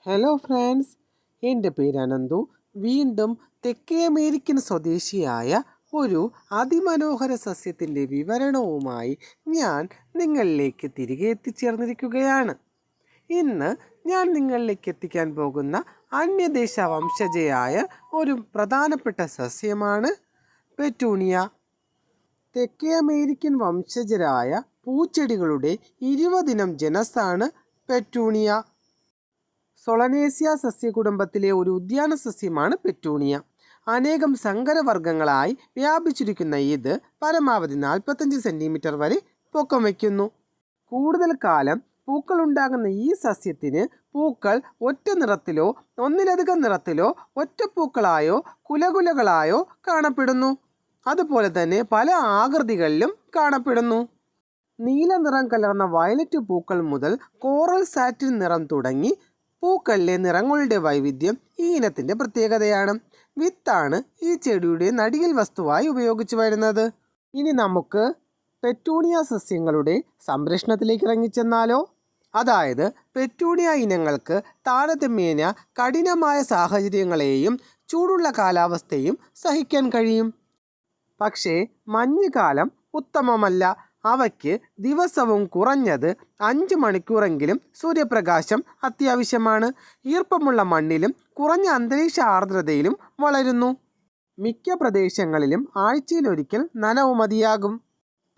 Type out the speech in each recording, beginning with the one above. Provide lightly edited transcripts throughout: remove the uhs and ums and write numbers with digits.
Hello friends, എൻ്റെ പേര് അനന്തു. വീണ്ടും തെക്കേ അമേരിക്കൻ സ്വദേശിയായ ഒരു അതിമനോഹര സസ്യത്തിൻ്റെ വിവരണവുമായി ഞാൻ നിങ്ങളിലേക്ക് തിരികെ എത്തിച്ചേർന്നിരിക്കുകയാണ്. ഇന്ന് ഞാൻ നിങ്ങളിലേക്ക് എത്തിക്കാൻ പോകുന്ന അന്യദേശ വംശജയായ ഒരു പ്രധാനപ്പെട്ട സസ്യമാണ് പെറ്റൂണിയ. തെക്കേ അമേരിക്കൻ വംശജരായ പൂച്ചെടികളുടെ 20 ജനസാണ് പെറ്റൂണിയ. സൊളനേസിയ സസ്യകുടുംബത്തിലെ ഒരു ഉദ്യാന സസ്യമാണ് പെറ്റൂണിയ. അനേകം സങ്കരവർഗ്ഗങ്ങളായി വ്യാപിച്ചിരിക്കുന്ന ഇത് പരമാവധി 45 സെൻറ്റിമീറ്റർ വരെ പൊക്കം വയ്ക്കുന്നു. കൂടുതൽ കാലം പൂക്കൾ ഉണ്ടാകുന്ന ഈ സസ്യത്തിന് പൂക്കൾ ഒറ്റ നിറത്തിലോ ഒന്നിലധികം നിറത്തിലോ ഒറ്റപ്പൂക്കളായോ കുലകുലകളായോ കാണപ്പെടുന്നു. അതുപോലെ തന്നെ പല ആകൃതികളിലും കാണപ്പെടുന്നു. നീല നിറം കലർന്ന വയലറ്റ് പൂക്കൾ മുതൽ കോറൽ സാറ്റിൻ നിറം തുടങ്ങി പൂക്കളിലെ നിറങ്ങളുടെ വൈവിധ്യം ഈ ഇനത്തിൻ്റെ പ്രത്യേകതയാണ്. വിത്താണ് ഈ ചെടിയുടെ നടിയിൽ വസ്തുവായി ഉപയോഗിച്ചു വരുന്നത്. ഇനി നമുക്ക് പെറ്റൂണിയ സസ്യങ്ങളുടെ സംരക്ഷണത്തിലേക്ക് ഇറങ്ങിച്ചെന്നാലോ. അതായത് പെറ്റൂണിയ ഇനങ്ങൾക്ക് താരതമ്യേന കഠിനമായ സാഹചര്യങ്ങളെയും ചൂടുള്ള കാലാവസ്ഥയും സഹിക്കാൻ കഴിയും. പക്ഷേ മഞ്ഞുകാലം ഉത്തമമല്ല. അവയ്ക്ക് ദിവസവും കുറഞ്ഞത് 5 മണിക്കൂറെങ്കിലും സൂര്യപ്രകാശം അത്യാവശ്യമാണ്. ഈർപ്പമുള്ള മണ്ണിലും കുറഞ്ഞ അന്തരീക്ഷ ആർദ്രതയിലും വളരുന്നു. മിക്ക പ്രദേശങ്ങളിലും ആഴ്ചയിലൊരിക്കൽ നനവ് മതിയാകും.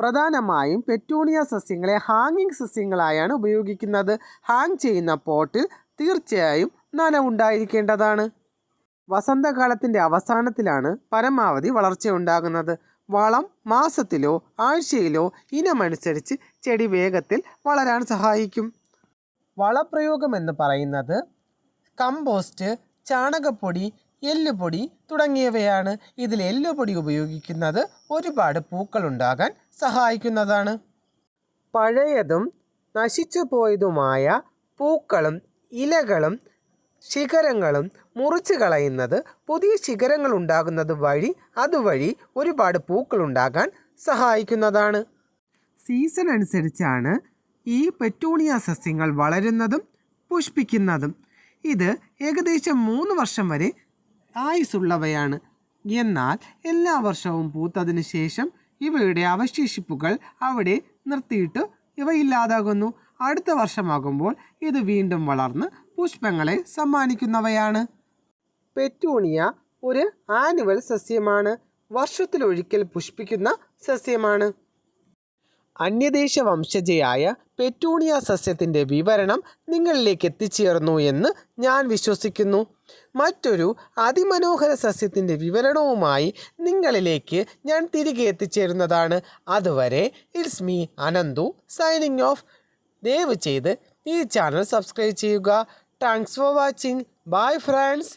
പ്രധാനമായും പെറ്റൂണിയ സസ്യങ്ങളെ ഹാങ്ങിങ് സസ്യങ്ങളായാണ് ഉപയോഗിക്കുന്നത്. ഹാങ് ചെയ്യുന്ന പോട്ടിൽ തീർച്ചയായും നനവുണ്ടായിരിക്കേണ്ടതാണ്. വസന്തകാലത്തിൻ്റെ അവസാനത്തിലാണ് പരമാവധി വളർച്ച ഉണ്ടാകുന്നത്. വളം മാസത്തിലോ ആഴ്ചയിലോ ഇനമനുസരിച്ച് ചെടി വേഗത്തിൽ വളരാൻ സഹായിക്കും. വളപ്രയോഗം എന്ന് പറയുന്നത് കമ്പോസ്റ്റ്, ചാണകപ്പൊടി, എല്ലുപൊടി തുടങ്ങിയവയാണ്. ഇതിൽ എല്ലുപൊടി ഉപയോഗിക്കുന്നത് ഒരുപാട് പൂക്കൾ ഉണ്ടാകാൻ സഹായിക്കുന്നതാണ്. പഴയതും നശിച്ചു പോയതുമായ പൂക്കളും ഇലകളും ശിഖരങ്ങളും മുറിച്ച് കളയുന്നത് പുതിയ ശിഖരങ്ങൾ ഉണ്ടാകുന്നത് വഴി അതുവഴി ഒരുപാട് പൂക്കൾ ഉണ്ടാകാൻ സഹായിക്കുന്നതാണ്. സീസൺ അനുസരിച്ചാണ് ഈ പെറ്റൂണിയ സസ്യങ്ങൾ വളരുന്നതും പുഷ്പിക്കുന്നതും. ഇത് ഏകദേശം 3 വർഷം വരെ ആയുസ്സുള്ളവയാണ്. എന്നാൽ എല്ലാ വർഷവും പൂത്തതിന് ശേഷം ഇവയുടെ അവശേഷിപ്പുകൾ അവിടെ നിർത്തിയിട്ട് ഇവ ഇല്ലാതാകുന്നു. അടുത്ത വർഷമാകുമ്പോൾ ഇത് വീണ്ടും വളർന്ന് പുഷ്പങ്ങളെ സമ്മാനിക്കുന്നവയാണ്. പെറ്റൂണിയ ഒരു ആനുവൽ സസ്യമാണ്. വർഷത്തിലൊരിക്കൽ പുഷ്പിക്കുന്ന സസ്യമാണ്. അന്യദേശ വംശജയായ പെറ്റൂണിയ സസ്യത്തിൻ്റെ വിവരണം നിങ്ങളിലേക്ക് എത്തിച്ചേർന്നു എന്ന് ഞാൻ വിശ്വസിക്കുന്നു. മറ്റൊരു അതിമനോഹര സസ്യത്തിൻ്റെ വിവരണവുമായി നിങ്ങളിലേക്ക് ഞാൻ തിരികെ എത്തിച്ചേരുന്നതാണ്. അതുവരെ it's me Ananthu signing off. ദയവ് ചെയ്ത് ഈ ചാനൽ സബ്സ്ക്രൈബ് ചെയ്യുക. Thanks for watching. Bye friends.